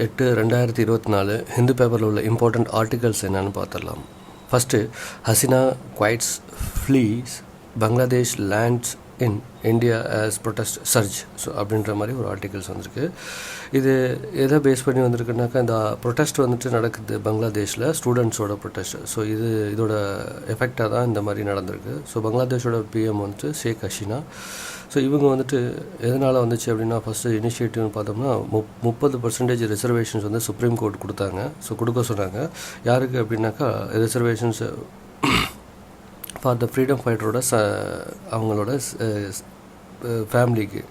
8/2024 ஹிந்து பேப்பரில் உள்ள important articles என்னென்னு பார்த்துடலாம். First, Hasina quits flees Bangladesh lands in India as protest surge. So அப்படின்ற மாதிரி ஒரு ஆர்டிகல்ஸ் வந்திருக்கு. இது எதை பேஸ் பண்ணி வந்திருக்குனாக்கா, இந்த ப்ரொட்டஸ்ட் நடக்குது பங்களாதேஷில், ஸ்டூடெண்ட்ஸோட ப்ரொட்டஸ்ட். ஸோ இதோட எஃபெக்டாக தான் இந்த மாதிரி நடந்திருக்கு. So பங்களாதேஷோட PM Sheikh Hasina. So இவங்க எதனால் வந்துச்சு அப்படின்னா, ஃபஸ்ட்டு இனிஷியேட்டிவ்னு பார்த்தோம்னா 30% ரிசர்வேஷன்ஸ் சுப்ரீம் கோர்ட் கொடுத்தாங்க. ஸோ கொடுக்க சொன்னாங்க. யாருக்கு அப்படின்னாக்கா, ரிசர்வேஷன்ஸ் ஃபார் த ஃப்ரீடம் ஃபைட்டரோட அவங்களோட ஃபேமிலிக்கு.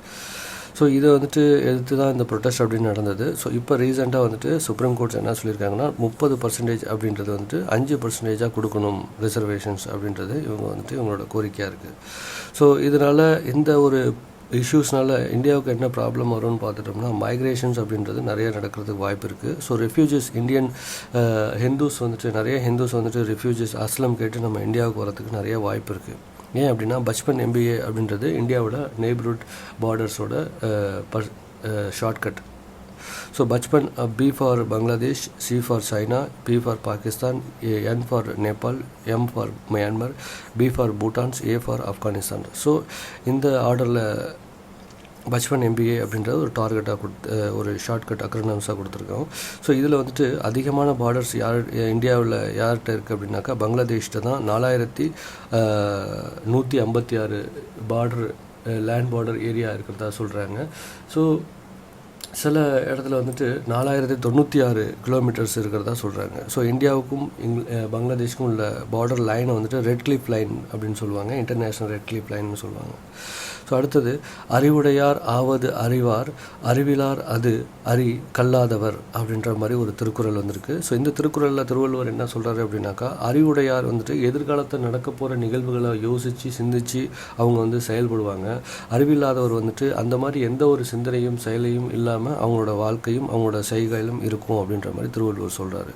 ஸோ இதை எதிர்த்து தான் இந்த ப்ரொட்டஸ்ட் அப்படின்னு நடந்தது. ஸோ இப்போ ரீசெண்டாக சுப்ரீம் கோர்ட்ஸ் என்ன சொல்லியிருக்காங்கன்னா, 30% அப்படின்றது 5% கொடுக்கணும் ரிசர்வேஷன்ஸ் அப்படின்றது இவங்களோட கோரிக்கையாக இருக்குது. ஸோ இதனால் இந்த ஒரு இஷ்யூஸ்னால இந்தியாவுக்கு என்ன ப்ராப்ளம் வரும்னு பார்த்துட்டோம்னா, மைக்ரேஷன்ஸ் அப்படின்றது நிறைய நடக்கிறதுக்கு வாய்ப்பு இருக்குது. ஸோ ரெஃப்யூஜிஸ், இந்தியன் ஹிந்துஸ் நிறைய ஹிந்துஸ் ரெஃப்யூஜிஸ் அஸ்லம் கேட்டு நம்ம இந்தியாவுக்கு வரதுக்கு நிறைய வாய்ப்பு இருக்குது. ஏன் அப்படின்னா, பச்பன் MBA அப்படின்றது இந்தியாவோட நெய்பர்ஹுட் பார்டர்ஸோட ஷார்ட்கட். ஸோ பச்பன், B for Bangladesh, C for China, P for Pakistan, N for Nepal, M for Myanmar, B for Bhutans, A for Afghanistan. So இந்த ஆர்டரில் பச்பன் MBA அப்படின்றது ஒரு டார்கெட்டாக ஒரு ஷார்ட்கட் அக்ரனம்ஸாக கொடுத்துருக்கோம். ஸோ இதில் அதிகமான பார்டர்ஸ் இந்தியாவில் யார்கிட்ட இருக்குது அப்படின்னாக்கா, பங்களாதேஷ்கிட்ட தான் 4156 பார்டர் லேண்ட் பார்டர் ஏரியா இருக்கிறதா சொல்கிறாங்க. ஸோ சில இடத்துல 4096 கிலோமீட்டர்ஸ் இருக்கிறதா சொல்கிறாங்க. ஸோ இந்தியாவுக்கும் பங்களாதேஷுக்கும் உள்ள பார்டர் லைனை ரெட் கிளிஃப் லைன் அப்படின்னு சொல்லுவாங்க, இன்டர்நேஷ்னல் ரெட் கிளிஃப் லைன்னு சொல்லுவாங்க. ஸோ அடுத்தது, அறிவுடையார் ஆவது அறிவார், அறிவிலார் அது அறி கல்லாதவர் அப்படின்ற மாதிரி ஒரு திருக்குறள் வந்திருக்கு. ஸோ இந்த திருக்குறளில் திருவள்ளுவர் என்ன சொல்கிறாரு அப்படின்னாக்கா, அறிவுடையார் எதிர்காலத்தில் நடக்க போகிற நிகழ்வுகளை யோசித்து சிந்தித்து அவங்க செயல்படுவாங்க. அறிவில்லாதவர் அந்த மாதிரி எந்த ஒரு சிந்தனையும் செயலையும் இல்லாமல் அவங்களோட வாழ்க்கையும் அவங்களோட செய்கையிலும் இருக்கும் அப்படின்ற மாதிரி திருவள்ளுவர் சொல்கிறாரு.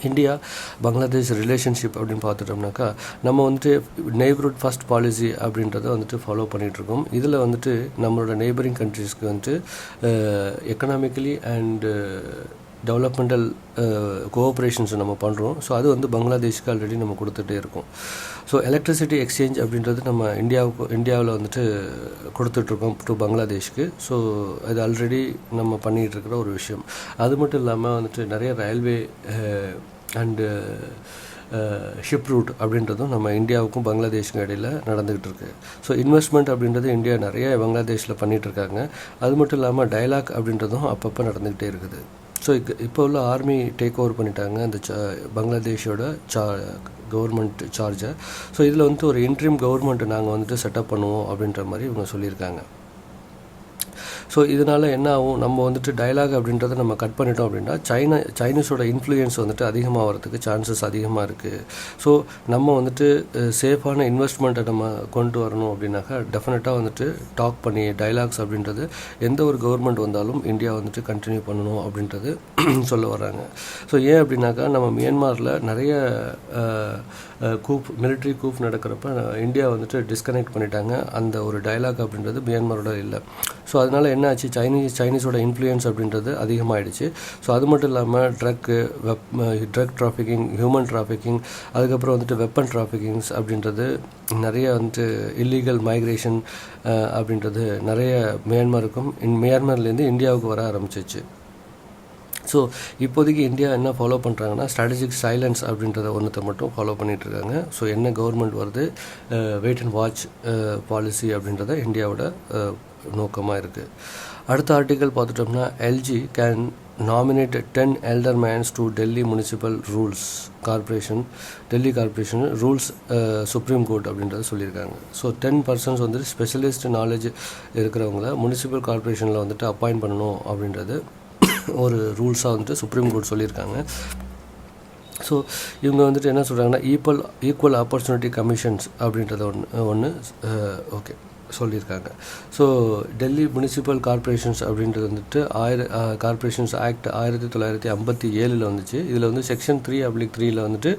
இந்தியா பங்களாதேஷ் ரிலேஷன்ஷிப் அப்படின்னு பார்த்துட்டோம்னாக்கா, நம்ம நெய்பர்ஹுட் ஃபர்ஸ்ட் பாலிசி அப்படின்றத ஃபாலோ பண்ணிகிட்ருக்கோம். இதில் நம்மளோட நெய்பரிங் கண்ட்ரீஸ்க்கு எக்கனாமிக்கலி அண்டு டெவலப்மெண்டல் கோஆப்ரேஷன்ஸ் நம்ம பண்ணுறோம். ஸோ அது பங்களாதேஷ்க்கு ஆல்ரெடி நம்ம கொடுத்துட்டே இருக்கோம். ஸோ எலக்ட்ரிசிட்டி எக்ஸ்சேஞ்ச் அப்படின்றது நம்ம இந்தியாவில் கொடுத்துட்ருக்கோம் டு பங்களாதேஷ்க்கு. ஸோ அது ஆல்ரெடி நம்ம பண்ணிகிட்டு இருக்கிற ஒரு விஷயம். அது மட்டும் இல்லாமல் நிறைய ரயில்வே அண்டு ஷிப் ரூட் அப்படின்றதும் நம்ம இந்தியாவுக்கும் பங்களாதேஷுக்கும் இடையில் நடந்துக்கிட்டு இருக்குது. ஸோ இன்வெஸ்ட்மெண்ட் அப்படின்றது இந்தியா நிறைய பங்களாதேஷில் பண்ணிகிட்ருக்காங்க. அது மட்டும் இல்லாமல் டயலாக் அப்படின்றதும் அப்பப்போ நடந்துக்கிட்டே இருக்குது. ஸோ இப்போ உள்ள ஆர்மி டேக் ஓவர் பண்ணிட்டாங்க அந்த பங்களாதேஷோட கவர்மெண்ட் சார்ஜை. ஸோ இதில் ஒரு இன்ட்ரீம் கவர்மெண்ட் நாங்கள் செட்டப் பண்ணுவோம் அப்படின்ற மாதிரி இவங்க சொல்லியிருக்காங்க. ஸோ இதனால் என்ன ஆகும், நம்ம டயலாக் அப்படின்றத நம்ம கட் பண்ணிட்டோம் அப்படின்னா சைனீஸோட இன்ஃப்ளூயன்ஸ் அதிகமாக வரதுக்கு சான்சஸ் அதிகமாக இருக்குது. ஸோ நம்ம சேஃபான இன்வெஸ்ட்மெண்ட்டை நம்ம கொண்டு வரணும் அப்படின்னாக்கா, டெஃபினட்டாக டாக் பண்ணி டயலாக்ஸ் அப்படின்றது எந்த ஒரு கவர்மெண்ட் வந்தாலும் இந்தியா கண்டினியூ பண்ணணும் அப்படின்றது சொல்ல வர்றாங்க. ஸோ ஏன் அப்படின்னாக்கா, நம்ம மியான்மரில் நிறைய மிலிட்ரி கூப் நடக்கிறப்ப இந்தியா டிஸ்கனெக்ட் பண்ணிட்டாங்க. அந்த ஒரு டயலாக் அப்படின்றது மியான்மரோட இல்லை. ஸோ அதனால் என்ன ஆச்சு, சைனீஸோட இன்ஃப்ளூயன்ஸ் அப்படின்றது அதிகமாகிடுச்சு. ஸோ அது மட்டும் இல்லாமல் ட்ரக் டிராஃபிக்கிங், ஹியூமன் டிராஃபிக்கிங், அதுக்கப்புறம் வெப்பன் டிராஃபிக்கிங்ஸ் அப்படின்றது நிறைய இல்லீகல் மைக்ரேஷன் அப்படின்றது நிறைய மியான்மர்லேருந்து இந்தியாவுக்கு வர ஆரம்பிச்சிச்சு. ஸோ இப்போதைக்கு இந்தியா என்ன ஃபாலோ பண்ணுறாங்கன்னா, ஸ்ட்ராட்டஜிக் சைலன்ஸ் அப்படின்றத ஒன்றத்தை மட்டும் ஃபாலோ பண்ணிகிட்ருக்காங்க. ஸோ என்ன கவர்மெண்ட் வருது, வெயிட் அண்ட் வாட்ச் பாலிசி அப்படின்றத இந்தியாவோட நோக்கமாக இருக்குது. அடுத்த ஆர்டிக்கல் பார்த்துட்டோம்னா, LG can nominate 10 elder mans to Delhi Municipal Delhi Corporation rules supreme court அப்படின்றத சொல்லியிருக்காங்க. ஸோ 10 persons ஸ்பெஷலிஸ்ட் நாலேஜ் இருக்கிறவங்கள முனிசிபல் கார்பரேஷனில் அப்பாயிண்ட் பண்ணணும் அப்படின்றது ஒரு ரூல்ஸாக சுப்ரீம் கோர்ட் சொல்லியிருக்காங்க. ஸோ இவங்க என்ன சொல்கிறாங்கன்னா, ஈக்குவல் ஆப்பர்ச்சுனிட்டி கமிஷன்ஸ் அப்படின்றத ஒன்று ஓகே. சொல்லியிருக்காங்க. ஸோ டெல்லி முனிசிபல் கார்ப்பரேஷன்ஸ் அப்படின்றது வந்துட்டு கார்ப்பரேஷன்ஸ் ஆக்ட் 1957 வந்துச்சு. இதில் வந்து செக்ஷன் 3/3 வந்துட்டு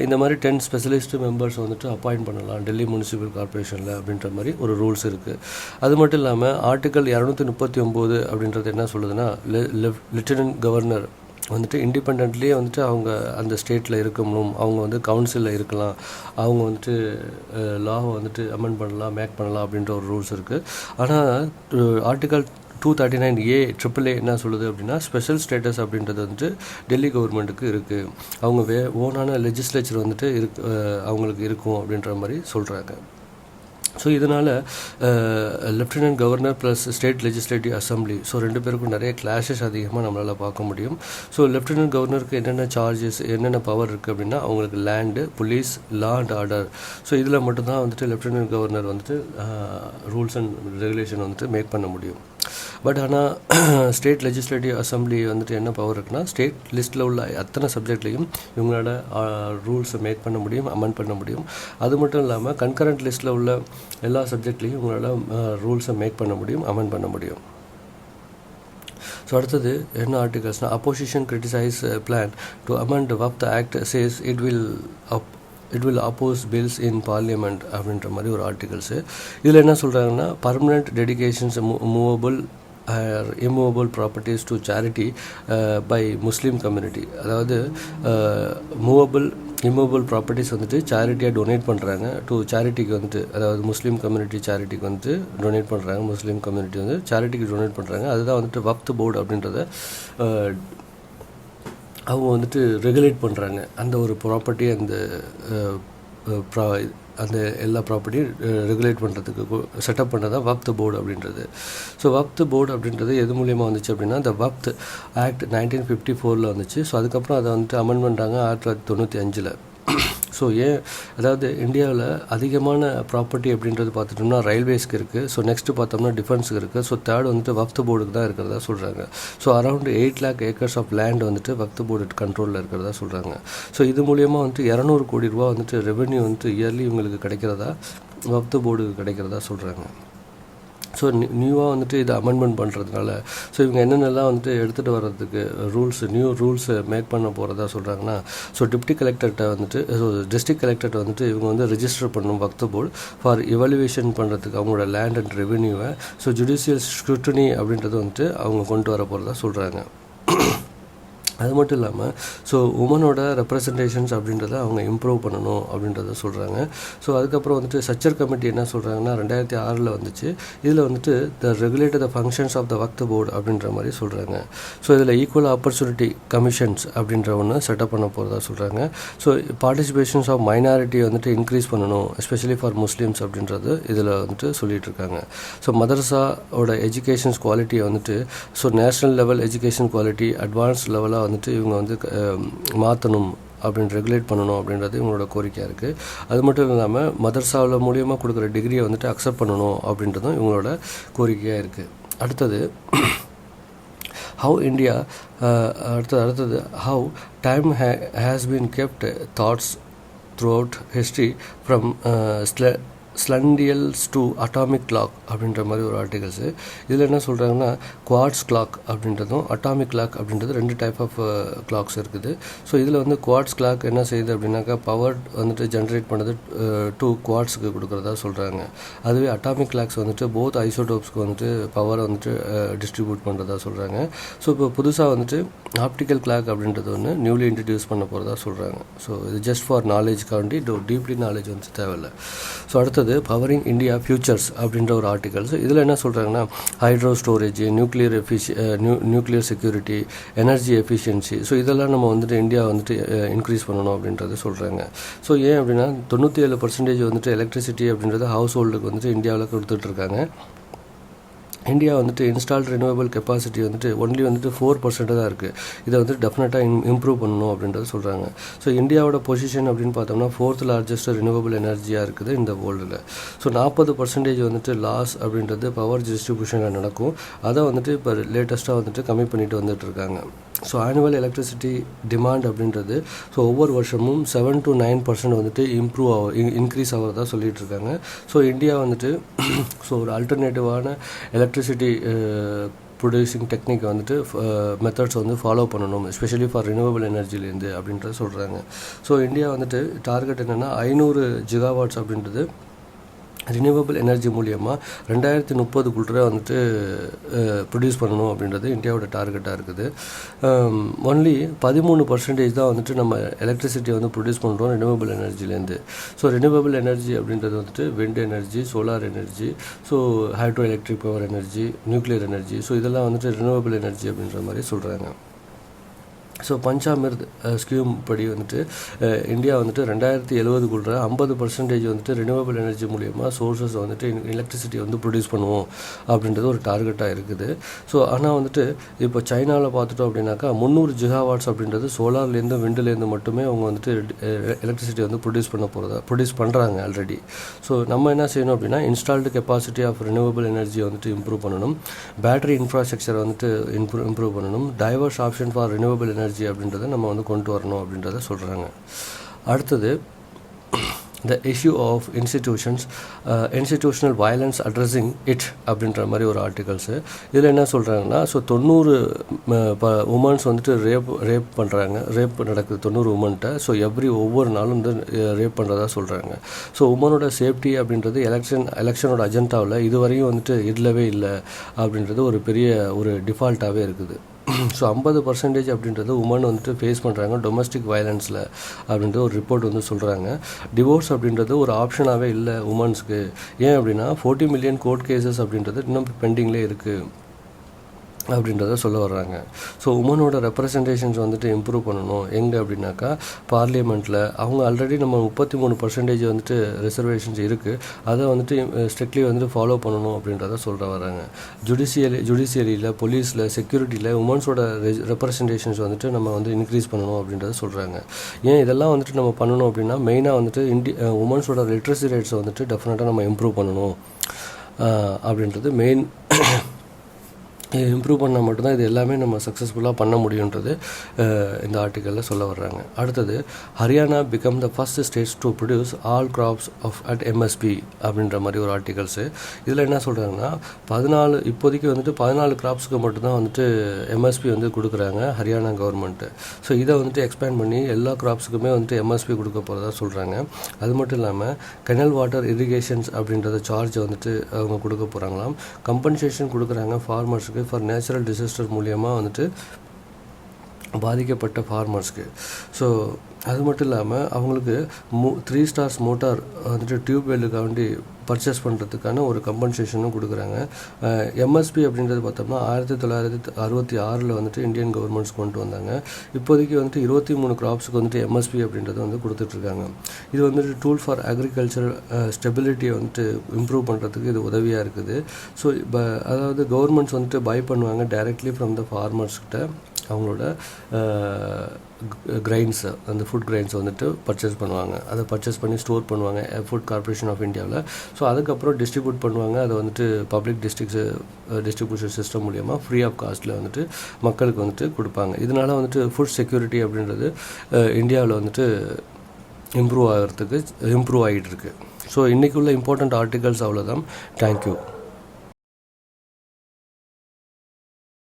இந்த மாதிரி 10 ஸ்பெஷலிஸ்ட் மெம்பர்ஸ் வந்துட்டு அப்பாயிண்ட் பண்ணலாம் டெல்லி முனிசிபல் கார்ப்பரேஷனில் அப்படின்ற மாதிரி ஒரு ரூல்ஸ் இருக்குது. அது மட்டும் இல்லாமல் ஆர்டிக்கல் 239 அப்படின்றது என்ன சொல்லுதுன்னா, லெஃப்டினன்ட் கவர்னர் வந்துட்டு இண்டிபெண்ட்லியே வந்துட்டு அவங்க அந்த ஸ்டேட்டில் இருக்கணும், அவங்க வந்து கவுன்சிலில் இருக்கலாம், அவங்க வந்துட்டு லாவை வந்துட்டு அமெண்ட் பண்ணலாம், மேக் பண்ணலாம் அப்படின்ற ஒரு ரூல்ஸ் இருக்குது. ஆனால் ஆர்டிக்கல் 239A என்ன சொல்லுது அப்படின்னா, ஸ்பெஷல் ஸ்டேட்டஸ் அப்படின்றது வந்துட்டு டெல்லி கவர்மெண்ட்டுக்கு இருக்குது, அவங்க ஓனான லெஜிஸ்லேச்சர் வந்துட்டு அவங்களுக்கு இருக்கும் அப்படின்ற மாதிரி சொல்கிறாங்க. ஸோ இதனால் lieutenant governor plus state legislative assembly, so 2 பேருக்கும் நிறைய கிளாஷஸ் அதிகமாக நம்மளால் பார்க்க முடியும். ஸோ லெஃப்டினன்ட் கவர்னருக்கு என்னென்ன சார்ஜஸ், என்னென்ன பவர் இருக்குது அப்படின்னா, அவங்களுக்கு land, police, law and order. So இதில் மட்டும்தான் வந்துட்டு லெஃப்டினன்ட் கவர்னர் வந்துட்டு ரூல்ஸ் அண்ட் ரெகுலேஷன் வந்துட்டு மேக் பண்ண முடியும். பட் ஆனால் ஸ்டேட் லெஜிஸ்லேட்டிவ் அசம்பிளி வந்துட்டு என்ன பவர் இருக்குன்னா, ஸ்டேட் லிஸ்ட்டில் உள்ள அத்தனை சப்ஜெக்ட்லேயும் இவங்களோட ரூல்ஸை மேக் பண்ண முடியும், அமெண்ட் பண்ண முடியும். அது மட்டும் இல்லாமல் கன்கரண்ட் லிஸ்ட்டில் உள்ள எல்லா சப்ஜெக்ட்லேயும் இவங்களால ரூல்ஸை மேக் பண்ண முடியும், அமெண்ட் பண்ண முடியும். ஸோ அடுத்தது என்ன ஆர்டிகல்ஸ்னால், opposition criticise plan to amend Waqf act says it will oppose bills in parliament அப்படின்ற மாதிரி ஒரு ஆர்டிகல்ஸு. இதில் என்ன சொல்கிறாங்கன்னா, permanent dedications movable immovable properties to charity by Muslim community. அதாவது immovable ப்ராப்பர்ட்டிஸ் வந்துட்டு சேரிட்டியாக டொனேட் பண்ணுறாங்க டு சேரிட்டிக்கு வந்துட்டு, அதாவது முஸ்லீம் கம்யூனிட்டி சேரிட்டிக்கு வந்துட்டு டொனேட் பண்ணுறாங்க, முஸ்லீம் கம்யூனிட்டி வந்து சேரிட்டிக்கு டொனேட் பண்ணுறாங்க. அதுதான் வந்துட்டு வக்ஃப் போர்டு அப்படின்றத அவங்க வந்துட்டு ரெகுலேட் பண்ணுறாங்க. அந்த ஒரு ப்ராப்பர்ட்டி அந்த எல்லா ப்ராப்பர்ட்டியும் ரெகுலேட் பண்ணுறதுக்கு செட்டப் பண்ணதான் வக்ஃப் போர்டு அப்படின்றது. ஸோ வக்ஃப் போர்டு அப்படின்றது எது மூலியமாக வந்துச்சு அப்படின்னா, இந்த வக்ஃப் ஆக்ட் 1954 வந்துச்சு. ஸோ அதுக்கப்புறம் அதை வந்துட்டு அமெண்ட் பண்ணுறாங்க 1995. ஸோ அதாவது இந்தியாவில் அதிகமான ப்ராப்பர்ட்டி அப்படின்றது பார்த்துட்டோம்னா ரயில்வேஸ்க்கு இருக்குது. ஸோ நெக்ஸ்ட்டு பார்த்தோம்னா டிஃபென்ஸுக்கு இருக்குது. ஸோ தேர்ட் வந்துட்டு வக்ஃப் போர்டுக்கு தான் இருக்கிறதா சொல்கிறாங்க. So around 8 lakh acres of land வந்துட்டு வக்ஃப் போர்டு கண்ட்ரோலில் இருக்கிறதா சொல்கிறாங்க. ஸோ இது மூலியமாக வந்துட்டு 200 கோடி ரூபா வந்துட்டு ரெவென்யூ வந்துட்டு இயர்லி இவங்களுக்கு கிடைக்கிறதா, வக்ஃப் போர்டுக்கு கிடைக்கிறதா சொல்கிறாங்க. ஸோ நியூவாக வந்துட்டு இதை அமெண்ட்மெண்ட் பண்ணுறதுனால ஸோ இவங்க என்னென்னலாம் வந்துட்டு எடுத்துகிட்டு வர்றதுக்கு நியூ ரூல்ஸை மேக் பண்ண போகிறதா சொல்கிறாங்கன்னா, ஸோ டிப்டி கலெக்டர்கிட்ட வந்துட்டு, ஸோ டிஸ்ட்ரிக்ட் கலெக்டர்கிட்ட வந்துட்டு இவங்க வந்து ரெஜிஸ்டர் பண்ணணும் வக்ஃப் போர்டு ஃபார் இவாலுவேஷன் பண்ணுறதுக்கு அவங்களோட லேண்ட் அண்ட் ரெவென்யூவை. ஸோ ஜுடிஷியல் ஸ்க்ரூட்டனி அப்படின்றது வந்துட்டு அவங்க கொண்டு வர போகிறதா சொல்கிறாங்க. அது மட்டும் இல்லாமல் ஸோ உமனோட ரெப்ரசன்டேஷன்ஸ் அப்படின்றத அவங்க இம்ப்ரூவ் பண்ணணும் அப்படின்றத சொல்கிறாங்க. ஸோ அதுக்கப்புறம் வந்துட்டு சச்சர் கமிட்டி என்ன சொல்கிறாங்கன்னா, 2006 வந்துச்சு. இதில் வந்துட்டு regulate the functions of the Waqf board அப்படின்ற மாதிரி சொல்கிறாங்க. ஸோ இதில் ஈக்குவல் ஆப்பர்ச்சுனிட்டி கமிஷன்ஸ் அப்படின்ற ஒன்று செட்டப் பண்ண போகிறதா சொல்கிறாங்க. ஸோ பார்ட்டிசிபேஷன்ஸ் ஆஃப் மைனாரிட்டி வந்துட்டு இன்க்ரீஸ் பண்ணணும், எஸ்பெஷலி ஃபார் முஸ்லீம்ஸ் அப்படின்றது இதில் வந்துட்டு சொல்லிகிட்டு இருக்காங்க. ஸோ மதரசாவோட எஜுகேஷன்ஸ் குவாலிட்டியை வந்துட்டு, so national level education quality advance லெவலாக வந்துட்டு இவங்க வந்து மாற்றணும் அப்படின்னு ரெகுலேட் பண்ணணும் அப்படின்றது இவங்களோட கோரிக்கையாக இருக்குது. அது மட்டும் இல்லாமல் மதரசாவில் மூலியமாக கொடுக்குற டிகிரியை வந்துட்டு அக்செப்ட் பண்ணணும் அப்படின்றதும் இவங்களோட கோரிக்கையாக இருக்குது. அடுத்தது how time has been kept thoughts throughout history from sundials to atomic clock அப்படின்ற மாதிரி ஒரு ஆர்டிகல்ஸு. இதில் என்ன சொல்கிறாங்கன்னா, குவார்ட்ஸ் கிளாக் அப்படின்றதும் அட்டாமிக் கிளாக் அப்படின்றது 2 டைப் ஆஃப் கிளாக்ஸ் இருக்குது. ஸோ இதில் வந்து குவார்ட்ஸ் கிளாக் என்ன செய்யுது அப்படின்னாக்கா, பவர் வந்துட்டு ஜென்ரேட் பண்ணது 2 குவார்ட்ஸுக்கு கொடுக்குறதா சொல்கிறாங்க. அதுவே அட்டாமிக் கிளாக்ஸ் வந்துட்டு போத் ஐசோடோப்ஸ்க்கு வந்துட்டு பவரை வந்துட்டு டிஸ்ட்ரிபியூட் பண்ணுறதா சொல்கிறாங்க. ஸோ இப்போ புதுசாக வந்துட்டு ஆப்டிக்கல் கிளாக் அப்படின்றது ஒன்று நியூலி இன்ட்ரடியூஸ் பண்ண போகிறதா சொல்கிறாங்க. ஸோ இது ஜஸ்ட் ஃபார் நாலேஜ்க்காண்டி, டீப்லி நாலேஜ் வந்து தேவையில்லை. ஸோ அடுத்தது பவரிங் இந்தியா ஃபியூச்சர்ஸ் அப்படின்ற ஒரு ஆர்டிகல்ஸ். இதில் என்ன சொல்கிறாங்கன்னா, hydro storage, nuclear security, energy efficiency, so இதெல்லாம் நம்ம வந்துட்டு இந்தியா வந்துட்டு இன்க்ரீஸ் பண்ணணும் அப்படின்றது சொல்கிறாங்க. ஸோ ஏன் அப்படின்னா 97% வந்துட்டு எலக்ட்ரிசிட்டி அப்படின்றது ஹவுஸ் ஹோல்டுக்கு வந்துட்டு இந்தியாவில் கொடுத்துட்ருக்காங்க. இந்தியா வந்துட்டு இன்ஸ்டால்ட் ரினியூவபிள் கெப்பாசிட்டி வந்துட்டு ஒன்லி வந்துட்டு 4% தான் இருக்குது. இதை வந்துட்டு டெஃபினட்டாக இம்ப்ரூவ் பண்ணணும் அப்படின்றது சொல்கிறாங்க. ஸோ இந்தியாவோட பொசிஷன் அப்படின்னு பார்த்தோம்னா 4th லார்ஜஸ்ட் ரினியூவபிள் எனர்ஜியாக இருக்குது இந்த வேர்ல்டில். ஸோ 40% வந்துட்டு லாஸ் அப்படின்றது பவர் டிஸ்ட்ரிபியூஷனில் நடக்கும். அதை வந்துட்டு இப்போ லேட்டஸ்ட்டாக வந்துட்டு கம்மி பண்ணிட்டு வந்துட்டு இருக்காங்க. ஸோ ஆனுவல் எலக்ட்ரிசிட்டி டிமாண்ட் அப்படின்றது ஸோ ஒவ்வொரு வருஷமும் 7 to 9% வந்துட்டு இன்க்ரீஸ் ஆகிறதா சொல்லிகிட்டு இருக்காங்க. ஸோ இந்தியா வந்துட்டு ஸோ ஒரு ஆல்டர்னேட்டிவான எலக்ட்ரிசிட்டி ப்ரொடியூசிங் டெக்னிக் வந்துட்டு மெத்தட்ஸ் வந்து ஃபாலோ பண்ணணும், எஸ்பெஷலி ஃபார் ரினியூவபிள் எனர்ஜிலேருந்து அப்படின்றத சொல்கிறாங்க. ஸோ இந்தியா வந்துட்டு டார்கெட் என்னென்னா 500 ஜிகாவாட்ஸ் அப்படின்றது ரினியூவபிள் எனர்ஜி மூலியமாக 2030 வந்துட்டு ப்ரொடியூஸ் பண்ணணும் அப்படின்றது இந்தியாவோட டார்கெட்டாக இருக்குது. ஒன்லி 13% தான் வந்துட்டு நம்ம எலக்ட்ரிசிட்டியை வந்து ப்ரொடியூஸ் பண்ணுறோம் ரினியூவபிள் எனர்ஜிலேருந்து. ஸோ ரினியூவபிள் எனர்ஜி அப்படின்றது வந்துட்டு wind energy, solar energy, so hydro electric power energy, nuclear energy, so இதெல்லாம் வந்துட்டு ரினியூவபிள் எனர்ஜி அப்படின்ற மாதிரி சொல்கிறாங்க. ஸோ பஞ்சாமிர்த் ஸ்கீம் படி வந்துட்டு இந்தியா வந்துட்டு 2070 50% வந்துட்டு ரினியூவபிள் எனர்ஜி மூலியமாக சோர்ஸஸ் வந்துட்டு எலக்ட்ரிசிட்டி வந்து ப்ரொடியூஸ் பண்ணுவோம் அப்படின்றது ஒரு டார்கெட்டாக இருக்குது. ஸோ ஆனால் வந்துட்டு இப்போ சைனாவில் பார்த்துட்டோம் அப்படின்னாக்கா 300 ஜிகாவாட்ஸ் அப்படின்றது சோலார்லேருந்து விண்டுலேருந்து மட்டுமே அவங்க வந்துட்டு எலக்ட்ரிசிட்டி வந்து ப்ரொடியூஸ் பண்ணுறாங்க ஆல்ரெடி. ஸோ நம்ம என்ன செய்யணும் அப்படின்னா இன்ஸ்டால்டு கெப்பாசிட்டி ஆஃப் ரினியூவபிள் எனர்ஜியை வந்துட்டு இம்ப்ரூவ் பண்ணணும், பேட்டரி இன்ஃப்ராஸ்ட்ரக்சரை வந்துட்டு இம்ப்ரூவ் பண்ணணும், divorce option for renewable energy அப்படின்றத நம்ம வந்து கொண்டு வரணும் அப்படின்றத சொல்கிறாங்க. அடுத்தது the issue of institutional violence addressing it அப்படின்ற மாதிரி ஒரு ஆர்டிகல்ஸு. இதில் என்ன சொல்கிறாங்கன்னா ஸோ 90 உமன்ஸ் வந்துட்டு ரேப் நடக்குது 90 உமன்கிட்ட. ஸோ ஒவ்வொரு நாளும் வந்து ரேப் பண்ணுறதா சொல்கிறாங்க. ஸோ உமனோட சேஃப்டி அப்படின்றது எலெக்ஷனோட அஜெண்டாவில் இதுவரையும் வந்துட்டு இல்லவே இல்லை அப்படின்றது ஒரு பெரிய ஒரு டிஃபால்ட்டாகவே இருக்குது. ஸோ 50% அப்படின்றது உமன் வந்துட்டு ஃபேஸ் பண்ணுறாங்க டொமஸ்டிக் வயலன்ஸில் அப்படின்ற ஒரு ரிப்போர்ட் வந்து சொல்கிறாங்க. டிவோர்ஸ் அப்படின்றது ஒரு ஆப்ஷனாகவே இல்லை உமன்ஸ்க்கு. ஏன் அப்படின்னா 40 மில்லியன் கோர்ட் கேசஸ் அப்படின்றது இன்னும் பெண்டிங்லேயே இருக்குது அப்படின்றத சொல்ல வர்றாங்க. ஸோ உமனோட ரெப்ரசன்டேஷன்ஸ் வந்துட்டு இம்ப்ரூவ் பண்ணணும். எங்கே அப்படின்னாக்கா பார்லிமெண்ட்டில் அவங்க ஆல்ரெடி நம்ம 33% வந்துட்டு ரிசர்வேஷன்ஸ் இருக்குது, அதை வந்துட்டு ஸ்ட்ரிக்ட்லி வந்துட்டு ஃபாலோ பண்ணணும் அப்படின்றத சொல்ல வர்றாங்க. ஜுடிஷியரியில், போலீஸில், செக்யூரிட்டியில் உமன்ஸோட ரெப்ரசன்டேஷன்ஸ் வந்துட்டு நம்ம வந்து இன்க்ரீஸ் பண்ணணும் அப்படின்றத சொல்கிறாங்க. ஏன் இதெல்லாம் வந்துட்டு நம்ம பண்ணணும் அப்படின்னா மெயினாக வந்துட்டு உமன்ஸோட லிட்ரஸி ரேட்ஸை வந்துட்டு டெஃபினட்டாக நம்ம இம்ப்ரூவ் பண்ணணும் அப்படின்றது மெயின். இம்ப்ரூவ் பண்ணால் மட்டும்தான் இது எல்லாமே நம்ம சக்ஸஸ்ஃபுல்லாக பண்ண முடியுன்றது இந்த ஆர்டிக்கலில் சொல்ல வர்றாங்க. அடுத்தது Haryana become the first states to produce all crops at MSP அப்படின்ற மாதிரி ஒரு ஆர்டிகல்ஸு. இதில் என்ன சொல்கிறாங்கன்னா இப்போதைக்கு வந்துட்டு 14 கிராப்ஸுக்கு மட்டும்தான் வந்துட்டு எம்எஸ்பி வந்து கொடுக்குறாங்க ஹரியானா கவர்மெண்ட்டு. ஸோ இதை வந்துட்டு எக்ஸ்பேண்ட் பண்ணி எல்லா கிராப்ஸுக்குமே வந்துட்டு எம்எஸ்பி கொடுக்க போகிறதா சொல்கிறாங்க. அது மட்டும் இல்லாமல் கெனல் வாட்டர் இரிகேஷன்ஸ் அப்படின்றத சார்ஜை வந்துட்டு அவங்க கொடுக்க போகிறாங்களாம். கம்பன்சேஷன் கொடுக்குறாங்க ஃபார்மர்ஸுக்கு ஃபார் நேச்சுரல் டிசாஸ்டர் மூலியமாக வந்துட்டு பாதிக்கப்பட்ட ஃபார்மர்ஸ்க்கு. ஸோ அது மட்டும் இல்லாமல் அவங்களுக்கு 3 ஸ்டார்ஸ் மோட்டார் வந்துட்டு டியூப் வெல்லுக்காக வேண்டி பர்ச்சேஸ் பண்ணுறதுக்கான ஒரு கம்பன்சேஷனும் கொடுக்குறாங்க. எம்எஸ்பி அப்படின்றது பார்த்தோம்னா 1966 வந்துட்டு இந்தியன் கவர்மெண்ட்ஸ் கொண்டு வந்தாங்க. இப்போதைக்கு வந்துட்டு 23 கிராப்ஸுக்கு வந்துட்டு எம்எஸ்பி அப்படின்றத வந்து கொடுத்துட்ருக்காங்க. இது வந்துட்டு டூல் ஃபார் அக்ரிகல்ச்சரல் ஸ்டெபிலிட்டியை வந்துட்டு இம்ப்ரூவ் பண்ணுறதுக்கு இது உதவியாக இருக்குது. ஸோ அதாவது கவர்மெண்ட்ஸ் வந்துட்டு பை பண்ணுவாங்க டைரெக்ட்லி ஃப்ரம் த ஃபார்மர்ஸ்கிட்ட அவங்களோட கிரைன்ஸை, அந்த ஃபுட் கிரைன்ஸை வந்துட்டு பர்ச்சேஸ் பண்ணுவாங்க. அதை பர்ச்சேஸ் பண்ணி ஸ்டோர் பண்ணுவாங்க ஃபுட் கார்பரேஷன் ஆஃப் இந்தியாவில். ஸோ அதுக்கப்புறம் டிஸ்ட்ரிபியூட் பண்ணுவாங்க. அதை வந்துட்டு பப்ளிக் டிஸ்ட்ரிபியூஷன் சிஸ்டம் மூலிமா ஃப்ரீ ஆஃப் காஸ்ட்டில் வந்துட்டு மக்களுக்கு வந்துட்டு கொடுப்பாங்க. இதனால் வந்துட்டு ஃபுட் செக்யூரிட்டி அப்படின்றது இந்தியாவில் வந்துட்டு இம்ப்ரூவ் ஆகிட்டு இருக்கு. ஸோ இன்றைக்குள்ள இம்பார்ட்டண்ட் ஆர்டிகல்ஸ் அவ்வளோதான். தேங்க்யூ.